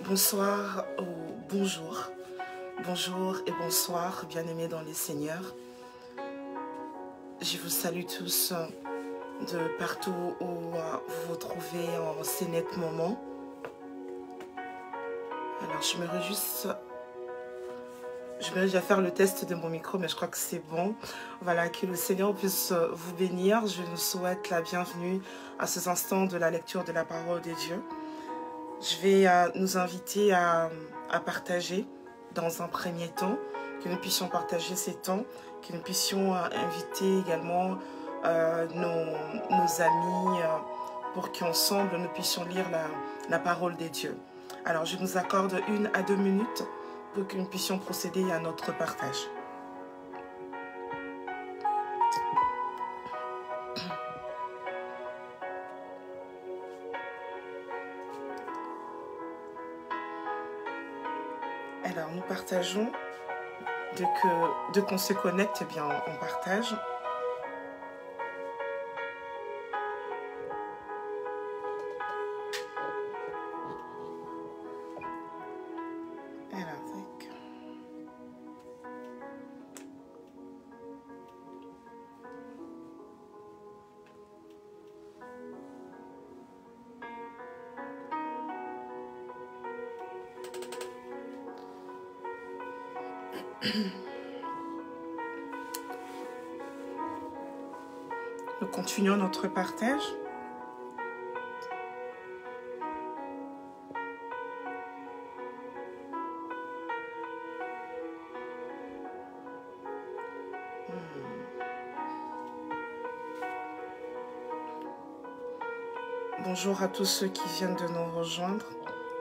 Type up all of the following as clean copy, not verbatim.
Bonsoir ou bonjour. Bonjour et bonsoir, bien-aimés dans les seigneurs. Je vous salue tous de partout où vous vous trouvez en ces nets moments. Alors, je me réjouis à faire le test de mon micro, mais je crois que c'est bon. Voilà, que le Seigneur puisse vous bénir. Je nous souhaite la bienvenue à ces instants de la lecture de la parole de Dieu. Je vais nous inviter à partager dans un premier temps, que nous puissions partager ces temps, que nous puissions inviter également nos amis pour qu'ensemble nous puissions lire la parole des dieux. Alors je nous accorde 1 à 2 minutes pour que nous puissions procéder à notre partage. Alors nous partageons, dès qu'on se connecte, eh bien on partage. Nous continuons notre partage. Bonjour à tous ceux qui viennent de nous rejoindre.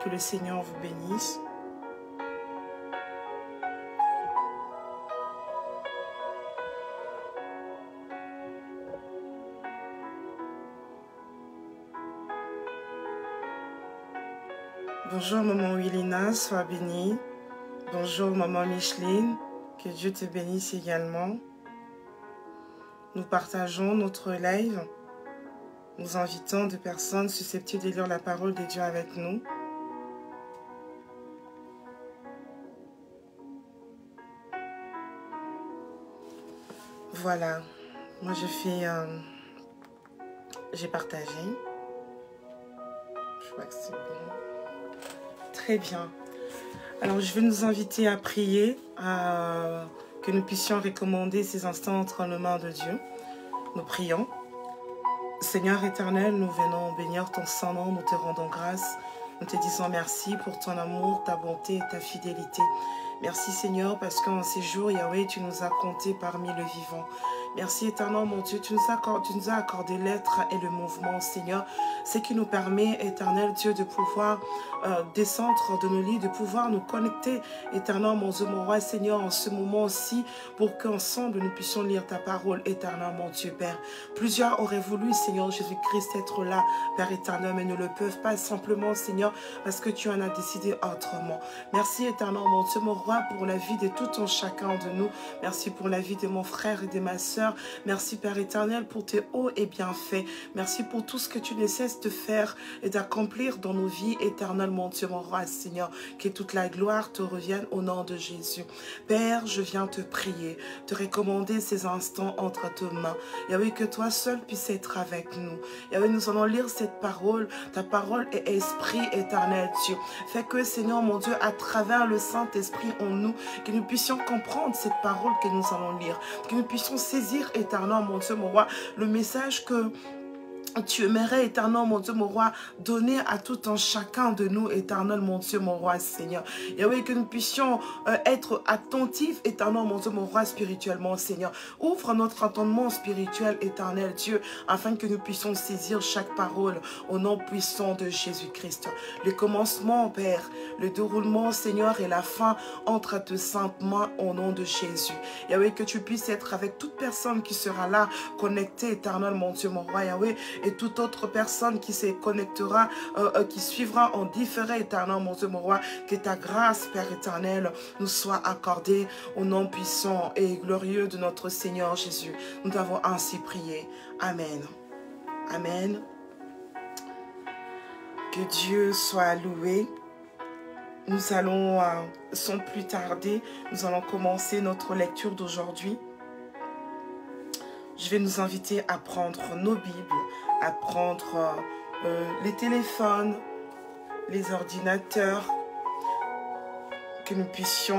Que le Seigneur vous bénisse. Bonjour maman Willina, sois bénie. Bonjour maman Micheline, que Dieu te bénisse également. Nous partageons notre live. Nous invitons des personnes susceptibles de lire la parole de Dieu avec nous. Voilà, moi j'ai partagé. Je crois que c'est bon. Très bien. Alors, je vais nous inviter à prier, que nous puissions recommander ces instants entre les mains de Dieu. Nous prions. Seigneur éternel, nous venons bénir ton Saint-Nom, nous te rendons grâce. Nous te disons merci pour ton amour, ta bonté et ta fidélité. Merci Seigneur, parce qu'en ces jours, Yahweh, tu nous as comptés parmi le vivant. Merci éternel, mon Dieu, tu nous as accordé l'être et le mouvement, Seigneur. Ce qui nous permet, éternel Dieu, de pouvoir descendre de nos lits, de pouvoir nous connecter, éternel, mon Dieu, mon roi, Seigneur, en ce moment aussi, pour qu'ensemble nous puissions lire ta parole, éternel, mon Dieu, Père. Plusieurs auraient voulu, Seigneur Jésus-Christ, être là, Père éternel, mais ne le peuvent pas simplement, Seigneur, parce que tu en as décidé autrement. Merci, éternel, mon Dieu, mon roi, pour la vie de tout un chacun de nous. Merci pour la vie de mon frère et de ma sœur. Merci, Père éternel, pour tes hauts et bienfaits. Merci pour tout ce que tu ne cesses de faire et d'accomplir dans nos vies, éternel, mon Dieu, mon roi, Seigneur. Que toute la gloire te revienne au nom de Jésus. Père, je viens te prier, te recommander ces instants entre tes mains. Yahweh, que toi seul puisses être avec nous. Yahweh, nous allons lire cette parole. Ta parole est esprit éternel, Dieu. Fais que, Seigneur, mon Dieu, à travers le Saint-Esprit en nous, que nous puissions comprendre cette parole que nous allons lire. Que nous puissions saisir, éternel, mon Dieu, mon roi, le message que tu aimerais, éternel, mon Dieu, mon roi, donner à tout un chacun de nous, éternel, mon Dieu, mon roi, Seigneur. Et oui, que nous puissions être attentifs, éternel, mon Dieu, mon roi, spirituellement, Seigneur. Ouvre notre entendement spirituel, éternel, Dieu, afin que nous puissions saisir chaque parole au nom puissant de Jésus-Christ. Le commencement, Père, le déroulement, Seigneur, et la fin entre à tes saintes mains au nom de Jésus. Yahweh, que tu puisses être avec toute personne qui sera là, connectée, éternel, mon Dieu, mon roi, Yahweh, et toute autre personne qui se connectera, qui suivra en différé, éternel, mon Dieu, mon roi, que ta grâce, Père éternel, nous soit accordée au nom puissant et glorieux de notre Seigneur Jésus. Nous t'avons ainsi prié. Amen. Amen. Que Dieu soit loué. Nous allons, sans plus tarder, nous allons commencer notre lecture d'aujourd'hui. Je vais nous inviter à prendre nos Bibles, à prendre les téléphones, les ordinateurs,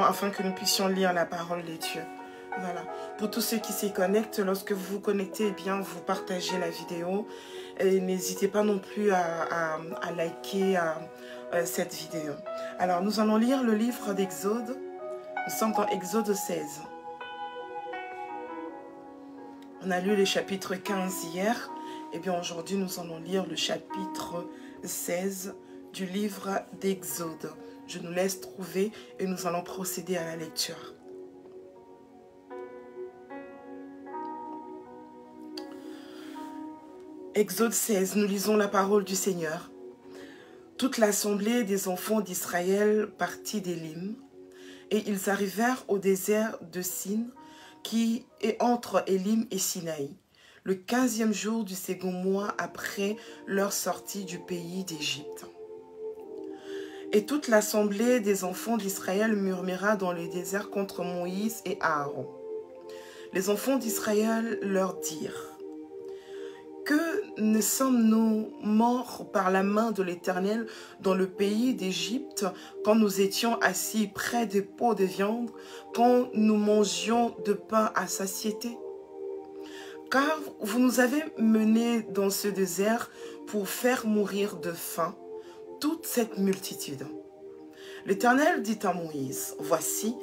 afin que nous puissions lire la parole de Dieu. Voilà. Pour tous ceux qui s'y connectent, lorsque vous vous connectez, eh bien, vous partagez la vidéo. Et n'hésitez pas non plus à liker cette vidéo. Alors, nous allons lire le livre d'Exode. Nous sommes dans Exode 16. On a lu les chapitres 15 hier. Et bien, aujourd'hui, nous allons lire le chapitre 16 du livre d'Exode. Je nous laisse trouver et nous allons procéder à la lecture. Exode 16, nous lisons la parole du Seigneur. Toute l'assemblée des enfants d'Israël partit d'Élim, et ils arrivèrent au désert de Sin, qui est entre Élim et Sinaï, le 15e jour du second mois après leur sortie du pays d'Égypte. Et toute l'assemblée des enfants d'Israël murmura dans le désert contre Moïse et Aaron. Les enfants d'Israël leur dirent: que ne sommes-nous morts par la main de l'Éternel dans le pays d'Égypte, quand nous étions assis près des pots de viande, quand nous mangions de pain à satiété? Car vous nous avez menés dans ce désert pour faire mourir de faim toute cette multitude. L'Éternel dit à Moïse: voici,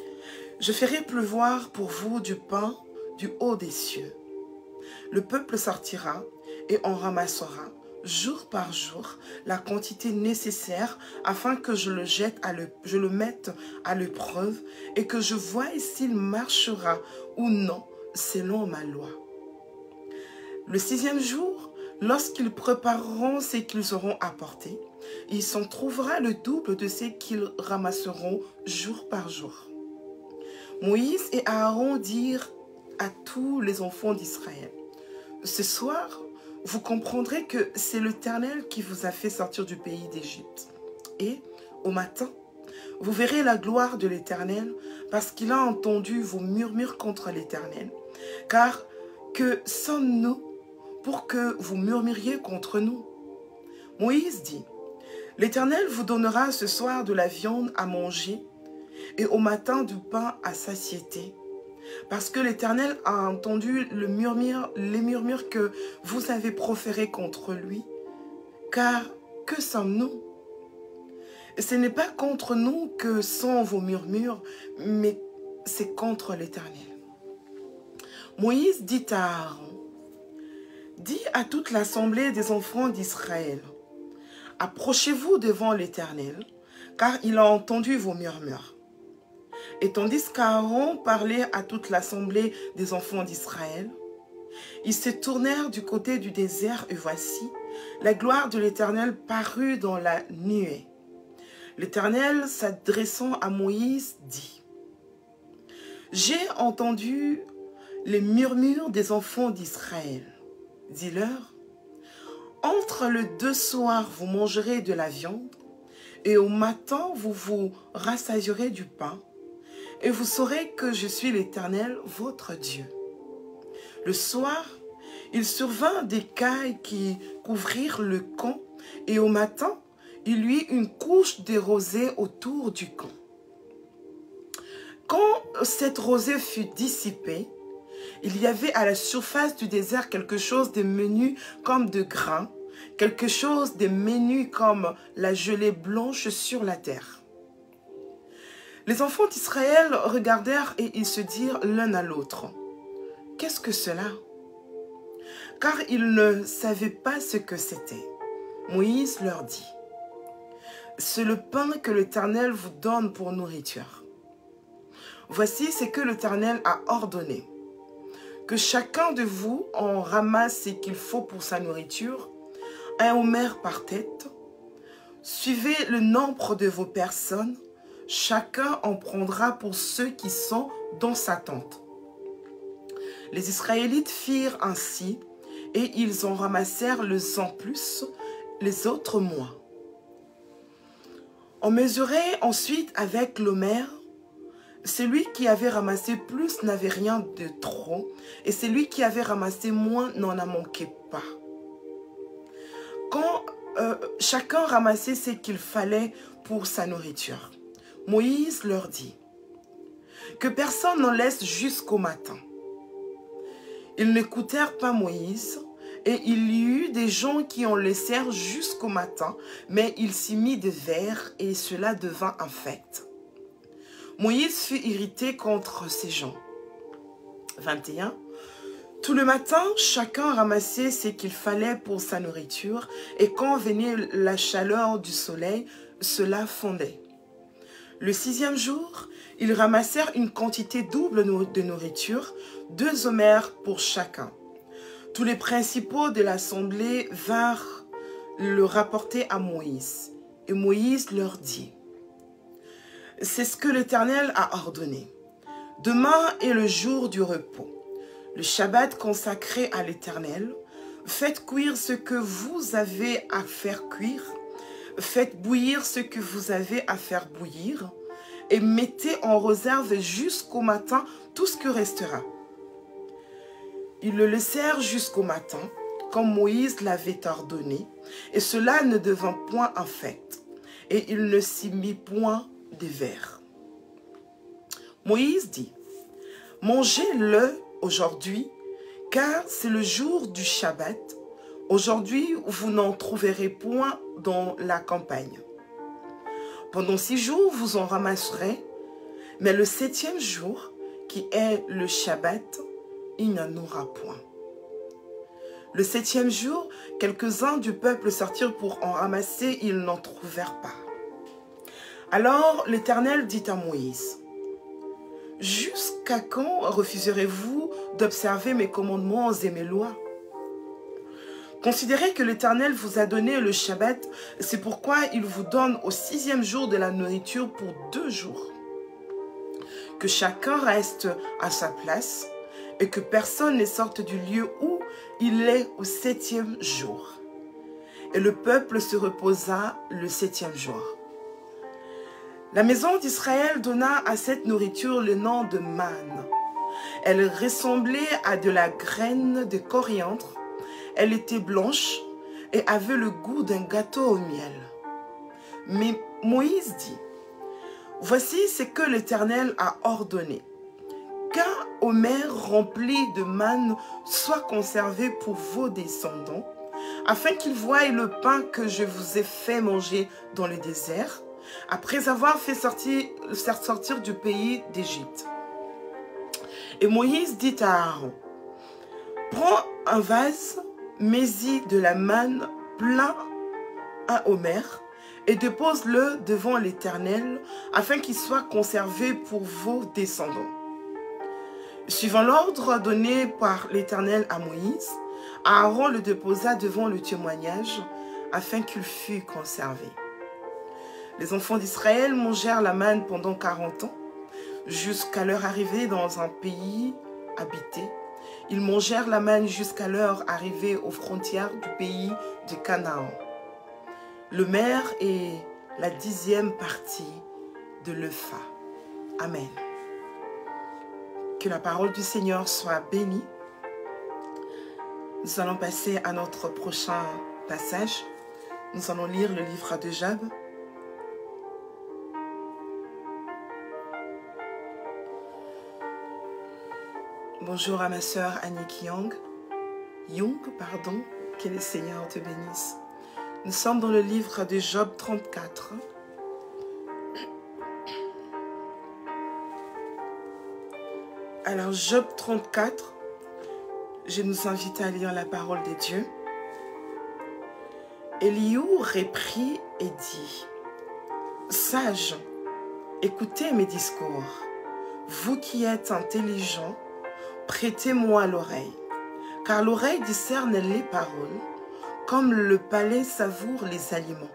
je ferai pleuvoir pour vous du pain du haut des cieux. Le peuple sortira et en ramassera jour par jour la quantité nécessaire afin que je le mette à l'épreuve et que je voie s'il marchera ou non selon ma loi. Le 6e jour, lorsqu'ils prépareront ce qu'ils auront apporté, il s'en trouvera le double de ce qu'ils ramasseront jour par jour. Moïse et Aaron dirent à tous les enfants d'Israël: ce soir, vous comprendrez que c'est l'Éternel qui vous a fait sortir du pays d'Égypte. Et au matin, vous verrez la gloire de l'Éternel, parce qu'il a entendu vos murmures contre l'Éternel. Car que sommes-nous pour que vous murmuriez contre nous? Moïse dit: l'Éternel vous donnera ce soir de la viande à manger, et au matin du pain à satiété. Parce que l'Éternel a entendu les murmures que vous avez proférés contre lui. Car que sommes-nous? Ce n'est pas contre nous que sont vos murmures, mais c'est contre l'Éternel. Moïse dit à Aaron: dis à toute l'assemblée des enfants d'Israël: approchez-vous devant l'Éternel, car il a entendu vos murmures. Et tandis qu'Aaron parlait à toute l'assemblée des enfants d'Israël, ils se tournèrent du côté du désert et voici, la gloire de l'Éternel parut dans la nuée. L'Éternel, s'adressant à Moïse, dit: j'ai entendu les murmures des enfants d'Israël. Dis-leur: entre les 2 soirs, vous mangerez de la viande, et au matin, vous vous rassasierez du pain, et vous saurez que je suis l'Éternel, votre Dieu. Le soir, il survint des cailles qui couvrirent le camp, et au matin, il y eut une couche de rosée autour du camp. Quand cette rosée fut dissipée, il y avait à la surface du désert quelque chose de menu comme de grains, quelque chose de menu comme la gelée blanche sur la terre. Les enfants d'Israël regardèrent et ils se dirent l'un à l'autre: qu'est-ce que cela? Car ils ne savaient pas ce que c'était. Moïse leur dit: c'est le pain que l'Éternel vous donne pour nourriture. Voici ce que l'Éternel a ordonné: que chacun de vous en ramasse ce qu'il faut pour sa nourriture, un homère par tête. Suivez le nombre de vos personnes, chacun en prendra pour ceux qui sont dans sa tente. Les Israélites firent ainsi, et ils en ramassèrent les uns plus, les autres moins. On mesurait ensuite avec l'homère. Celui qui avait ramassé plus n'avait rien de trop, et celui qui avait ramassé moins n'en a manqué pas. Quand chacun ramassait ce qu'il fallait pour sa nourriture, Moïse leur dit que personne n'en laisse jusqu'au matin. Ils n'écoutèrent pas Moïse, et il y eut des gens qui en laissèrent jusqu'au matin, mais il s'y mit de verre, et cela devint un fait. Moïse fut irrité contre ces gens. 21. Tout le matin, chacun ramassait ce qu'il fallait pour sa nourriture, et quand venait la chaleur du soleil, cela fondait. Le 6e jour, ils ramassèrent une quantité double de nourriture, 2 homères pour chacun. Tous les principaux de l'assemblée vinrent le rapporter à Moïse, et Moïse leur dit: c'est ce que l'Éternel a ordonné. Demain est le jour du repos, le Shabbat consacré à l'Éternel. Faites cuire ce que vous avez à faire cuire, faites bouillir ce que vous avez à faire bouillir, et mettez en réserve jusqu'au matin tout ce que restera. Ils le laissèrent jusqu'au matin, comme Moïse l'avait ordonné, et cela ne devint point un fait, et il ne s'y mit point des vers. Moïse dit: mangez-le aujourd'hui, car c'est le jour du Shabbat. Aujourd'hui, vous n'en trouverez point dans la campagne. Pendant 6 jours, vous en ramasserez, mais le 7e jour, qui est le Shabbat, il n'y en aura point. Le 7e jour, quelques-uns du peuple sortirent pour en ramasser, ils n'en trouvèrent pas. Alors l'Éternel dit à Moïse: jusqu'à quand refuserez-vous d'observer mes commandements et mes lois? Considérez que l'Éternel vous a donné le Shabbat, c'est pourquoi il vous donne au 6e jour de la nourriture pour 2 jours. Que chacun reste à sa place et que personne ne sorte du lieu où il est au 7e jour. Et le peuple se reposa le 7e jour. La maison d'Israël donna à cette nourriture le nom de manne. Elle ressemblait à de la graine de coriandre. Elle était blanche et avait le goût d'un gâteau au miel. Mais Moïse dit: voici ce que l'Éternel a ordonné. Qu'un homère rempli de manne soit conservé pour vos descendants, afin qu'ils voient le pain que je vous ai fait manger dans le désert, après avoir fait sortir du pays d'Égypte. Et Moïse dit à Aaron: prends un vase, mets-y de la manne plein un homère, et dépose-le devant l'Éternel, afin qu'il soit conservé pour vos descendants. Suivant l'ordre donné par l'Éternel à Moïse, Aaron le déposa devant le témoignage, afin qu'il fût conservé. Les enfants d'Israël mangèrent la manne pendant 40 ans, jusqu'à leur arrivée dans un pays habité. Ils mangèrent la manne jusqu'à leur arrivée aux frontières du pays de Canaan. Le maire est la 10e partie de l'Epha. Amen. Que la parole du Seigneur soit bénie. Nous allons passer à notre prochain passage. Nous allons lire le livre de Job. Bonjour à ma sœur Annick Young, que le Seigneur te bénisse. Nous sommes dans le livre de Job 34. Alors Job 34, je nous invite à lire la parole de Dieu. Élihu réprit et dit: sages, écoutez mes discours. Vous qui êtes intelligents, prêtez-moi l'oreille, car l'oreille discerne les paroles, comme le palais savoure les aliments.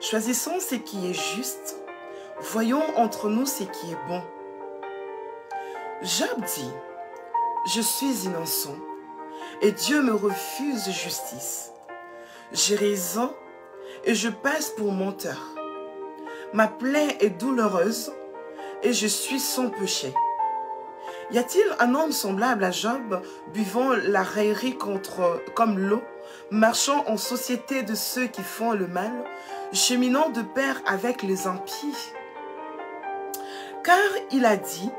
Choisissons ce qui est juste, voyons entre nous ce qui est bon. Job dit: je suis innocent, et Dieu me refuse justice. J'ai raison, et je passe pour menteur. Ma plaie est douloureuse et je suis sans péché. Y a-t-il un homme semblable à Job, buvant la raillerie comme l'eau, marchant en société de ceux qui font le mal, cheminant de pair avec les impies? Car il a dit,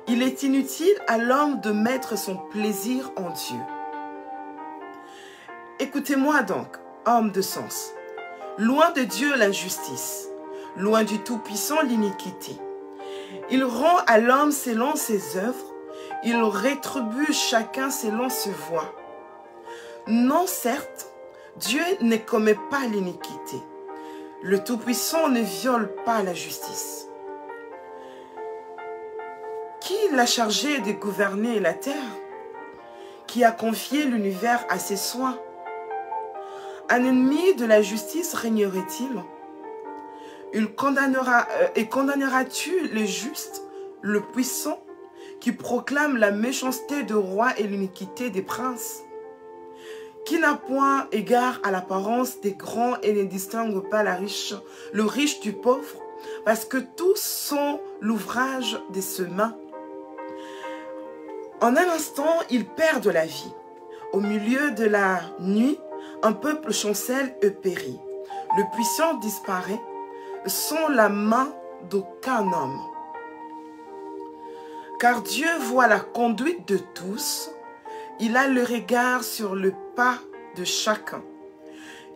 il est inutile à l'homme de mettre son plaisir en Dieu. Écoutez-moi donc, homme de sens. Loin de Dieu l'injustice, loin du Tout-Puissant l'iniquité. Il rend à l'homme selon ses œuvres, il rétribue chacun selon ses voies. Non, certes, Dieu ne commet pas l'iniquité. Le Tout-Puissant ne viole pas la justice. Qui l'a chargé de gouverner la terre? Qui a confié l'univers à ses soins? Un ennemi de la justice régnerait-il? Condamneras-tu le juste, le puissant, qui proclame la méchanceté de roi et l'iniquité des princes? Qui n'a point égard à l'apparence des grands et ne distingue pas le riche du pauvre, parce que tous sont l'ouvrage de ses mains. En un instant, ils perdent la vie. Au milieu de la nuit, un peuple chancelle et périt. Le puissant disparaît sans la main d'aucun homme. Car Dieu voit la conduite de tous, il a le regard sur le pas de chacun.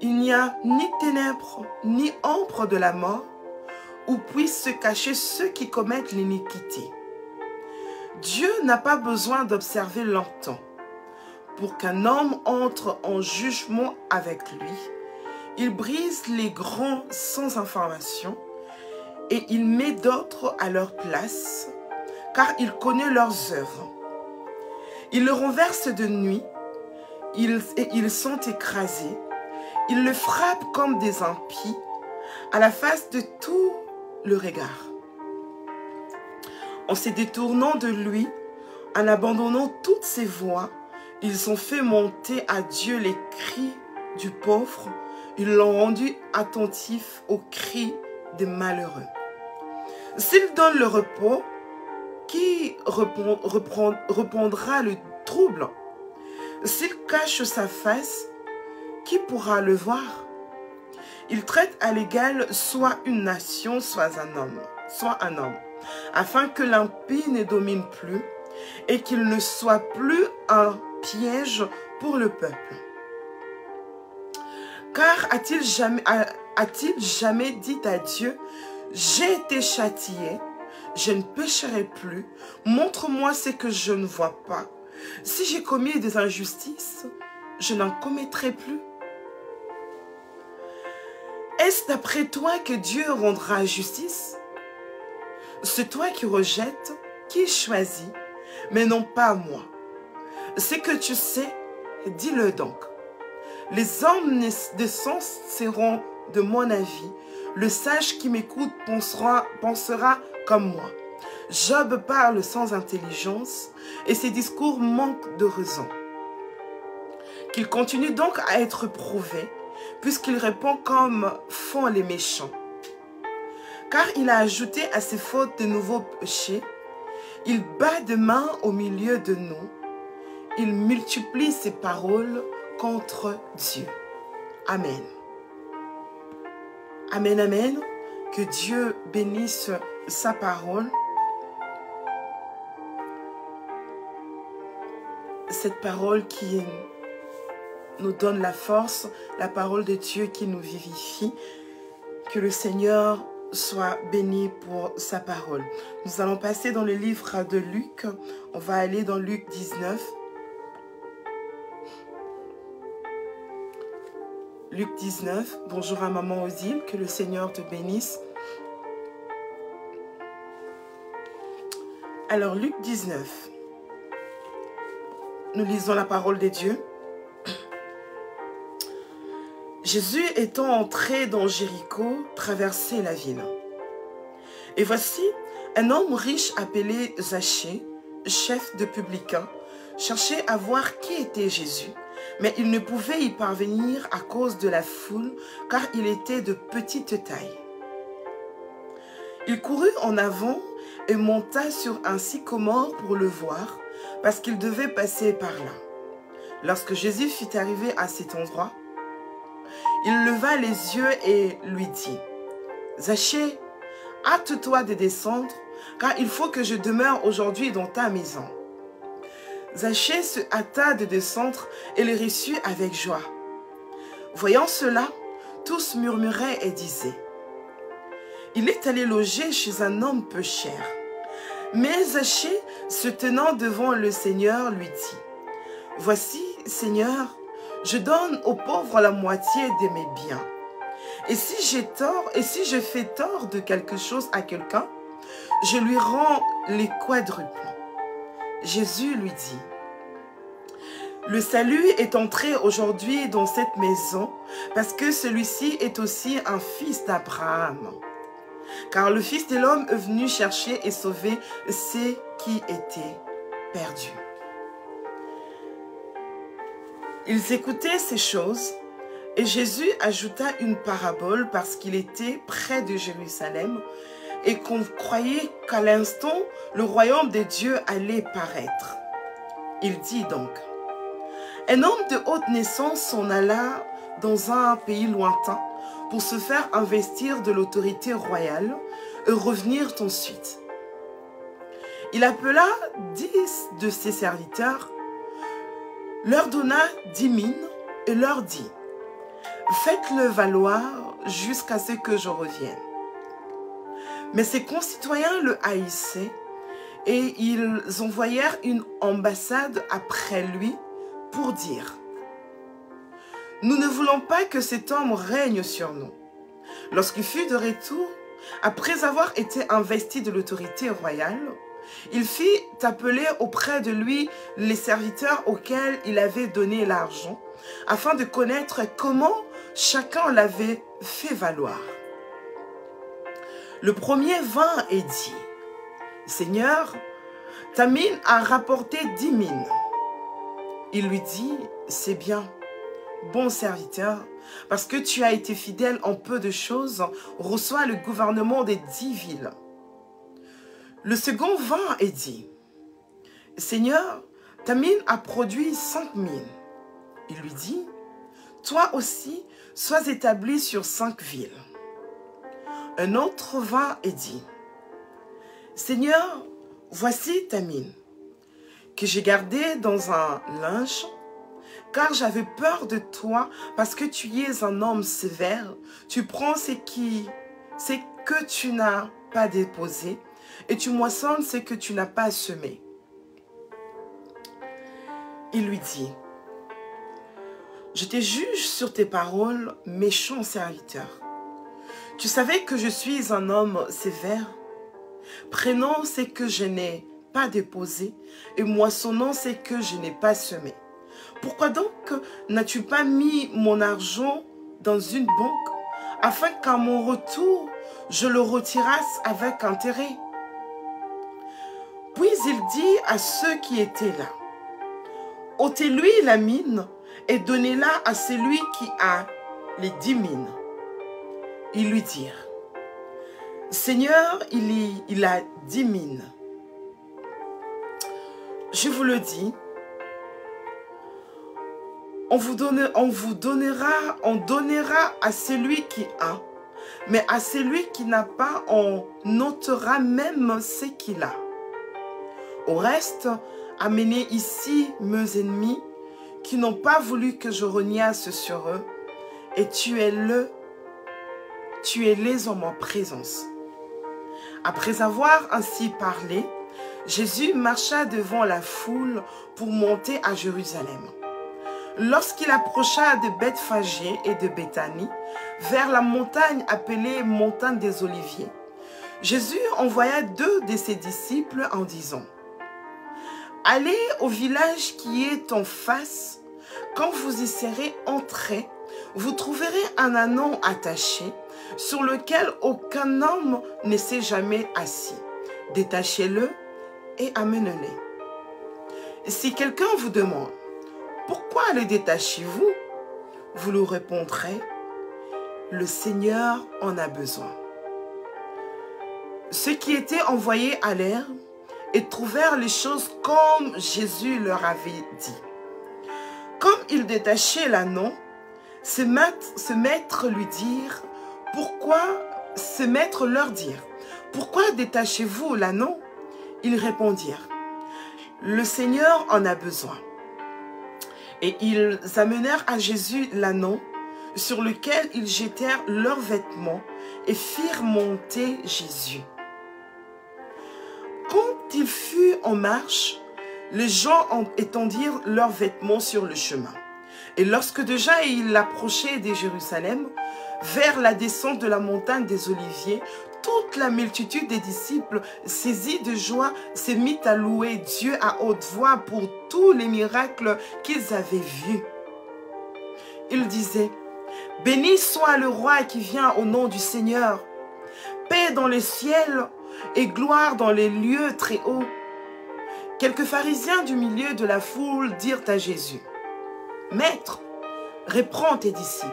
Il n'y a ni ténèbres, ni ombre de la mort, où puissent se cacher ceux qui commettent l'iniquité. Dieu n'a pas besoin d'observer longtemps pour qu'un homme entre en jugement avec lui. Il brise les grands sans information et il met d'autres à leur place, car il connaît leurs œuvres. Il le renverse de nuit, ils sont écrasés. Il le frappe comme des impies, à la face de tout le regard. En se détournant de lui, en abandonnant toutes ses voies, ils ont fait monter à Dieu les cris du pauvre. Ils l'ont rendu attentif aux cris des malheureux. S'il donne le repos, qui reprendra le trouble? S'il cache sa face, qui pourra le voir? Il traite à l'égal soit une nation, soit un homme, afin que l'impie ne domine plus et qu'il ne soit plus un piège pour le peuple. Car a-t-il jamais dit à Dieu, j'ai été châtié, je ne pécherai plus, montre-moi ce que je ne vois pas. Si j'ai commis des injustices, je n'en commettrai plus. Est-ce d'après toi que Dieu rendra justice? C'est toi qui rejettes, qui choisis, mais non pas moi. Ce que tu sais, dis-le donc. Les hommes de sens seront de mon avis. Le sage qui m'écoute pensera comme moi. Job parle sans intelligence et ses discours manquent de raison. Qu'il continue donc à être prouvé, puisqu'il répond comme font les méchants. Car il a ajouté à ses fautes de nouveaux péchés. Il bat de main au milieu de nous. Il multiplie ses paroles contre Dieu. Amen. Amen, amen. Que Dieu bénisse sa parole. Cette parole qui nous donne la force, la parole de Dieu qui nous vivifie. Que le Seigneur soit béni pour sa parole. Nous allons passer dans le livre de Luc. On va aller dans Luc 19. Luc 19. Bonjour à maman Odile, que le Seigneur te bénisse. Alors Luc 19. Nous lisons la parole de Dieu. Jésus étant entré dans Jéricho, traversait la ville. Et voici, un homme riche appelé Zachée, chef de publicains, cherchait à voir qui était Jésus, mais il ne pouvait y parvenir à cause de la foule, car il était de petite taille. Il courut en avant et monta sur un sycomore pour le voir, parce qu'il devait passer par là. Lorsque Jésus fut arrivé à cet endroit, il leva les yeux et lui dit, « Zachée, hâte-toi de descendre, car il faut que je demeure aujourd'hui dans ta maison. » Zachée se hâta de descendre et le reçut avec joie. Voyant cela, tous murmuraient et disaient, « Il est allé loger chez un homme peu cher. » Mais Zachée, se tenant devant le Seigneur, lui dit, « Voici, Seigneur, je donne aux pauvres la moitié de mes biens. Et si j'ai tort, et si je fais tort de quelque chose à quelqu'un, je lui rends les quadruples. » Jésus lui dit, « Le salut est entré aujourd'hui dans cette maison, parce que celui-ci est aussi un fils d'Abraham. Car le Fils de l'homme est venu chercher et sauver ceux qui étaient perdus. » Ils écoutaient ces choses, et Jésus ajouta une parabole parce qu'il était près de Jérusalem et qu'on croyait qu'à l'instant, le royaume de Dieu allait paraître. Il dit donc, « Un homme de haute naissance s'en alla dans un pays lointain pour se faire investir de l'autorité royale et revenir ensuite. Il appela 10 de ses serviteurs, leur donna 10 000 et leur dit, « Faites-le valoir jusqu'à ce que je revienne. » Mais ses concitoyens le haïssaient et ils envoyèrent une ambassade après lui pour dire, « Nous ne voulons pas que cet homme règne sur nous. » Lorsqu'il fut de retour, après avoir été investi de l'autorité royale, il fit appeler auprès de lui les serviteurs auxquels il avait donné l'argent, afin de connaître comment chacun l'avait fait valoir. Le premier vint et dit, « Seigneur, ta mine a rapporté 10 000. » Il lui dit, « C'est bien, bon serviteur, parce que tu as été fidèle en peu de choses, reçois le gouvernement des 10 villes. » Le second vint et dit, « Seigneur, ta mine a produit 5 000. » Il lui dit, « Toi aussi, sois établi sur 5 villes. » Un autre vint et dit, « Seigneur, voici ta mine, que j'ai gardée dans un linge, car j'avais peur de toi, parce que tu es un homme sévère, tu prends ce que tu n'as pas déposé, et tu moissonnes ce que tu n'as pas semé. » Il lui dit, « Je te juge sur tes paroles, méchant serviteur. Tu savais que je suis un homme sévère, prenant ce que je n'ai pas déposé et moissonnant ce que je n'ai pas semé. Pourquoi donc n'as-tu pas mis mon argent dans une banque, afin qu'à mon retour, je le retirasse avec intérêt? » Puis il dit à ceux qui étaient là, « Ôtez-lui la mine et donnez-la à celui qui a les 10 000. » Ils lui dirent, « Seigneur, il a 10 000. » Je vous le dis, on donnera à celui qui a, mais à celui qui n'a pas, on ôtera même ce qu'il a. Au reste, amenez ici mes ennemis qui n'ont pas voulu que je reniasse sur eux, et tuez-les en ma présence. » Après avoir ainsi parlé, Jésus marcha devant la foule pour monter à Jérusalem. Lorsqu'il approcha de Bethphagée et de Béthanie, vers la montagne appelée montagne des Oliviers, Jésus envoya 2 de ses disciples en disant, « Allez au village qui est en face, quand vous y serez entrés, vous trouverez un ânon attaché, sur lequel aucun homme ne s'est jamais assis. Détachez-le et amenez-le. Si quelqu'un vous demande, « Pourquoi le détachez-vous » vous lui répondrez, « Le Seigneur en a besoin. » Ceux qui étaient envoyés allèrent et trouvèrent les choses comme Jésus leur avait dit. Comme ils détachaient l'anneau, ce maître leur dirent, « Pourquoi détachez-vous l'anneau ?» Ils répondirent, « Le Seigneur en a besoin. » Et ils amenèrent à Jésus l'anneau, sur lequel ils jetèrent leurs vêtements et firent monter Jésus. Quand il fut en marche, les gens étendirent leurs vêtements sur le chemin. Et lorsque déjà il approchait de Jérusalem, vers la descente de la montagne des Oliviers, toute la multitude des disciples, saisis de joie, s'est mit à louer Dieu à haute voix pour tous les miracles qu'ils avaient vus. Ils disaient, « Béni soit le roi qui vient au nom du Seigneur, paix dans les ciels et gloire dans les lieux très hauts. » Quelques pharisiens du milieu de la foule dirent à Jésus, « Maître, reprends tes disciples. »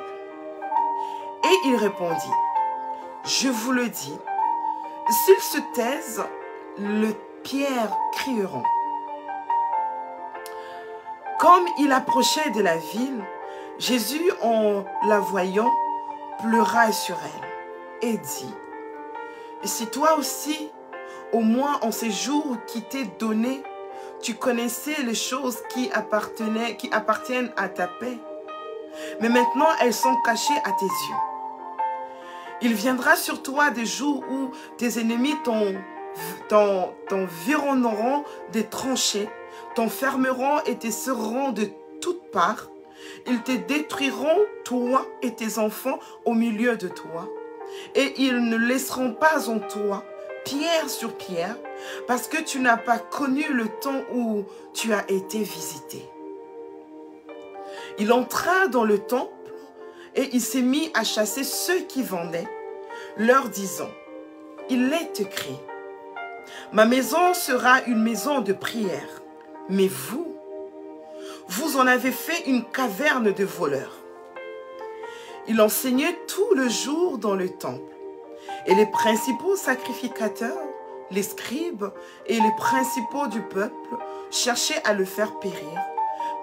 Et il répondit, « Je vous le dis, s'ils se taisent, les pierres crieront. » Comme il approchait de la ville, Jésus, en la voyant, pleura sur elle et dit, « Si toi aussi, au moins en ces jours qui t'est donné, tu connaissais les choses qui appartiennent à ta paix, mais maintenant elles sont cachées à tes yeux. Il viendra sur toi des jours où tes ennemis t'environneront des tranchées, t'enfermeront et te serreront de toutes parts. Ils te détruiront, toi et tes enfants, au milieu de toi. Et ils ne laisseront pas en toi pierre sur pierre, parce que tu n'as pas connu le temps où tu as été visité. » Il entra dans le temple et il s'est mis à chasser ceux qui vendaient, leur disant, « Il est écrit, ma maison sera une maison de prière, mais vous, vous en avez fait une caverne de voleurs. » Il enseignait tout le jour dans le temple. Et les principaux sacrificateurs, les scribes et les principaux du peuple cherchaient à le faire périr,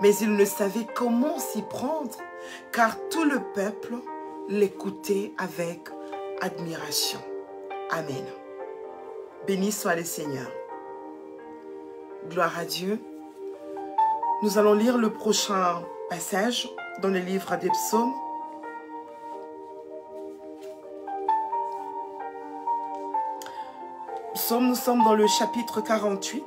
mais ils ne savaient comment s'y prendre, car tout le peuple l'écoutait avec admiration. Amen. Béni soit le Seigneur. Gloire à Dieu. Nous allons lire le prochain passage dans le livre des psaumes. Nous sommes dans le chapitre 48.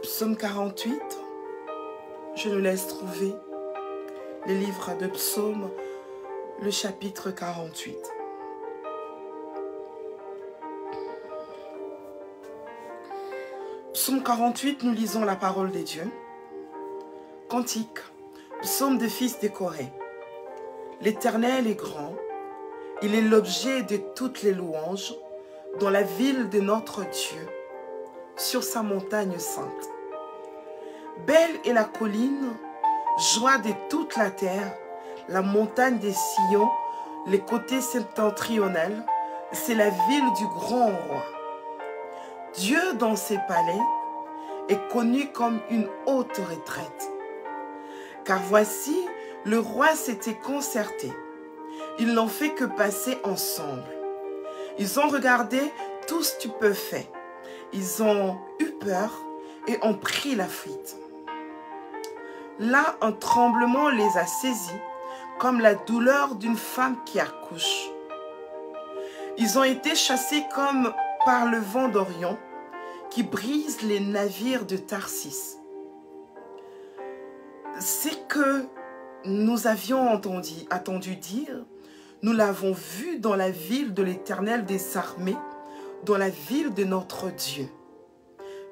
Psaume 48. Je nous laisse trouver les livres de psaumes, le chapitre 48. Psaume 48, nous lisons la parole de Dieu. Cantique, psaume des fils de Corée. L'Éternel est grand. Il est l'objet de toutes les louanges dans la ville de notre Dieu, sur sa montagne sainte. Belle est la colline, joie de toute la terre, la montagne des Sion, les côtés septentrionaux, c'est la ville du grand roi. Dieu dans ses palais est connu comme une haute retraite. Car voici, le roi s'était concerté. Ils n'ont fait que passer ensemble. Ils ont regardé tout stupéfaits. Ils ont eu peur et ont pris la fuite. Là, un tremblement les a saisis, comme la douleur d'une femme qui accouche. Ils ont été chassés comme par le vent d'Orient, qui brise les navires de Tarsis. C'est que nous avions attendu dire, nous l'avons vu dans la ville de l'Éternel des armées, dans la ville de notre Dieu.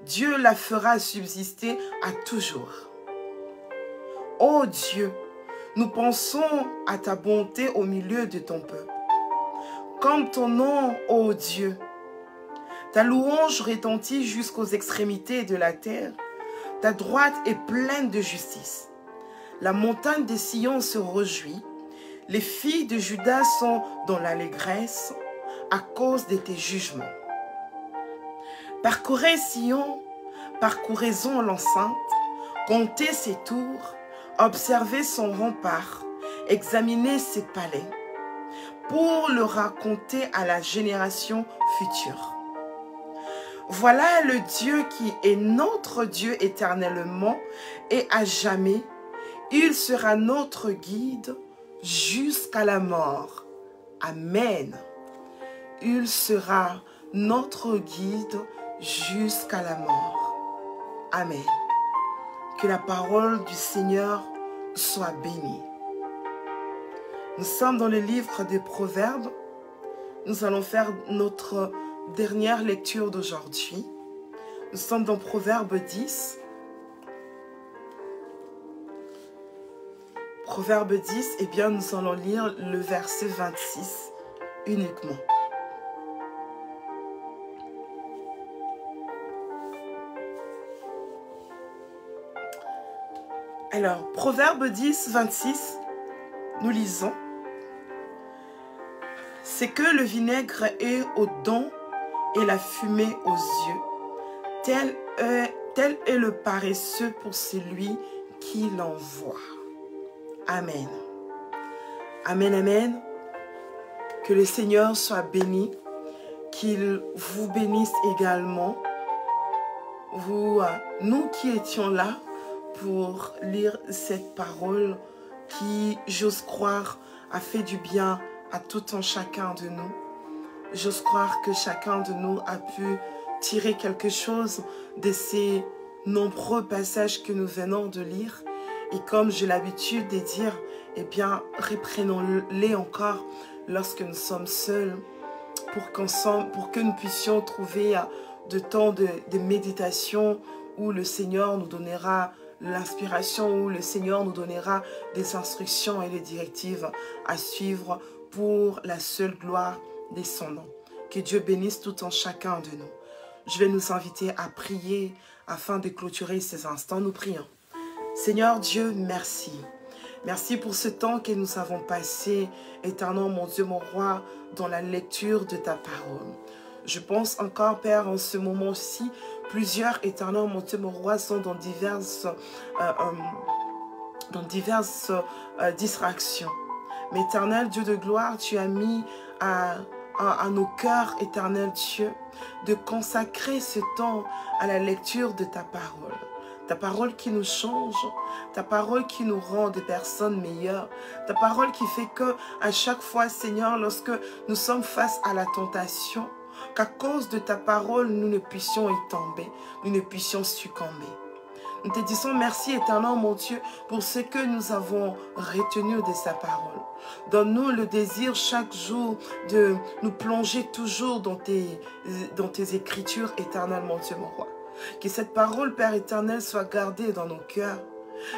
Dieu la fera subsister à toujours. Ô Dieu, nous pensons à ta bonté au milieu de ton peuple. Comme ton nom, ô Dieu, ta louange retentit jusqu'aux extrémités de la terre. Ta droite est pleine de justice. La montagne des Sion se réjouit. Les filles de Juda sont dans l'allégresse à cause de tes jugements. Parcourez Sion, parcourez-en l'enceinte, comptez ses tours, observez son rempart, examinez ses palais, pour le raconter à la génération future. Voilà le Dieu qui est notre Dieu éternellement et à jamais. Il sera notre guide jusqu'à la mort. Amen. Il sera notre guide jusqu'à la mort. Amen. Que la parole du Seigneur soit bénie. Nous sommes dans le livre des Proverbes. Nous allons faire notre dernière lecture d'aujourd'hui. Nous sommes dans Proverbe 10. Proverbe 10, eh bien, nous allons lire le verset 26 uniquement. Alors, Proverbe 10, 26, nous lisons. C'est que le vinaigre est aux dents et la fumée aux yeux. Tel est le paresseux pour celui qui l'envoie. Amen. Amen, amen. Que le Seigneur soit béni, qu'il vous bénisse également. Nous qui étions là pour lire cette parole qui, j'ose croire, a fait du bien à tout un chacun de nous. J'ose croire que chacun de nous a pu tirer quelque chose de ces nombreux passages que nous venons de lire. Et comme j'ai l'habitude de dire, eh bien, reprenons-les encore lorsque nous sommes seuls pour que nous puissions trouver de temps de méditation où le Seigneur nous donnera l'inspiration, où le Seigneur nous donnera des instructions et des directives à suivre pour la seule gloire de son nom. Que Dieu bénisse tout en chacun de nous. Je vais nous inviter à prier afin de clôturer ces instants. Nous prions. Seigneur Dieu, merci. Merci pour ce temps que nous avons passé, éternel mon Dieu, mon roi, dans la lecture de ta parole. Je pense encore, Père, en ce moment-ci, plusieurs, éternel mon Dieu, mon roi, sont dans diverses distractions. Mais éternel Dieu de gloire, tu as mis à nos cœurs, éternel Dieu, de consacrer ce temps à la lecture de ta parole. Ta parole qui nous change, ta parole qui nous rend des personnes meilleures, ta parole qui fait que à chaque fois, Seigneur, lorsque nous sommes face à la tentation, qu'à cause de ta parole, nous ne puissions y tomber, nous ne puissions succomber. Nous te disons merci, éternel mon Dieu, pour ce que nous avons retenu de sa parole. Donne-nous le désir chaque jour de nous plonger toujours dans tes écritures, éternel mon Dieu, mon roi. Que cette parole, Père éternel, soit gardée dans nos cœurs.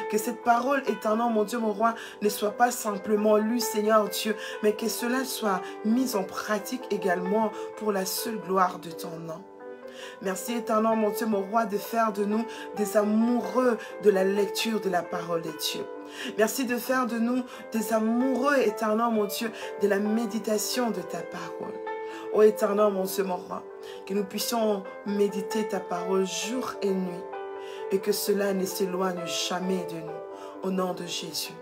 Que cette parole, éternel, mon Dieu, mon roi, ne soit pas simplement lue, Seigneur Dieu, mais que cela soit mis en pratique également pour la seule gloire de ton nom. Merci, éternel, mon Dieu, mon roi, de faire de nous des amoureux de la lecture de la parole de Dieu. Merci de faire de nous des amoureux, éternel, mon Dieu, de la méditation de ta parole. Ô éternel, mon Dieu, mon roi, que nous puissions méditer ta parole jour et nuit et que cela ne s'éloigne jamais de nous. Au nom de Jésus.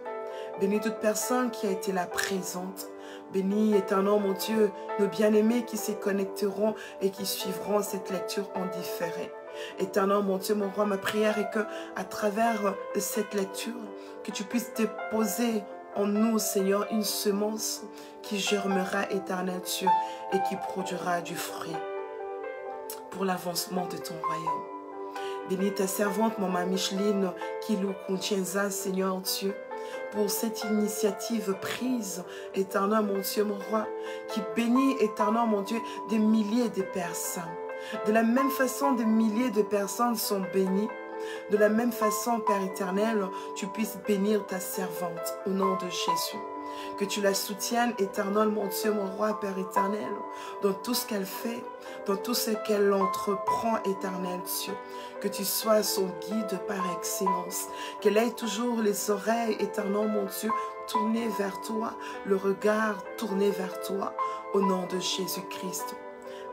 Bénis toute personne qui a été là présente. Bénis, éternel, mon Dieu, nos bien-aimés qui se connecteront et qui suivront cette lecture en différé. Éternel, mon Dieu, mon roi, ma prière est que, à travers cette lecture, que tu puisses déposer en nous, Seigneur, une semence qui germera, éternel Dieu, et qui produira du fruit pour l'avancement de ton royaume. Bénis ta servante, maman Micheline, qui nous contient ça, Seigneur Dieu, pour cette initiative prise, éternel mon Dieu, mon roi, qui bénit, éternel mon Dieu, des milliers de personnes. De la même façon, des milliers de personnes sont bénies. De la même façon, Père éternel, tu puisses bénir ta servante au nom de Jésus. Que tu la soutiennes, éternel, mon Dieu, mon roi, Père éternel, dans tout ce qu'elle fait, dans tout ce qu'elle entreprend, éternel Dieu. Que tu sois son guide par excellence. Qu'elle ait toujours les oreilles, éternel, mon Dieu, tournées vers toi, le regard tourné vers toi, au nom de Jésus-Christ.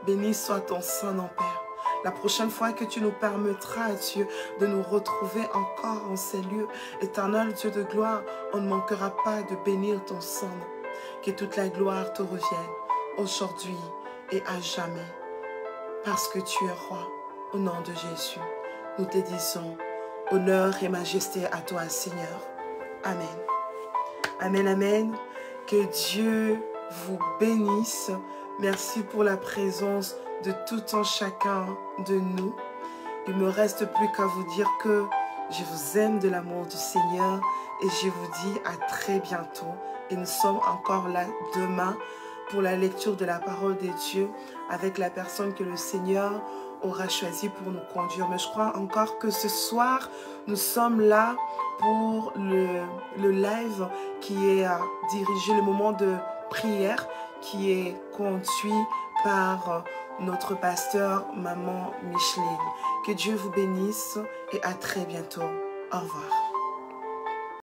Béni soit ton Saint-Nom, Père. La prochaine fois que tu nous permettras, Dieu, de nous retrouver encore en ces lieux, éternel Dieu de gloire, on ne manquera pas de bénir ton Saint-Nom. Que toute la gloire te revienne, aujourd'hui et à jamais. Parce que tu es roi, au nom de Jésus, nous te disons honneur et majesté à toi, Seigneur. Amen. Amen, amen. Que Dieu vous bénisse. Merci pour la présence de tout un chacun de nous. Il me reste plus qu'à vous dire que je vous aime de l'amour du Seigneur et je vous dis à très bientôt. Et nous sommes encore là demain pour la lecture de la parole de Dieu avec la personne que le Seigneur aura choisi pour nous conduire. Mais je crois encore que ce soir, nous sommes là pour le live qui est dirigé, le moment de prière qui est conduit par notre pasteur, Maman Micheline. Que Dieu vous bénisse et à très bientôt. Au revoir.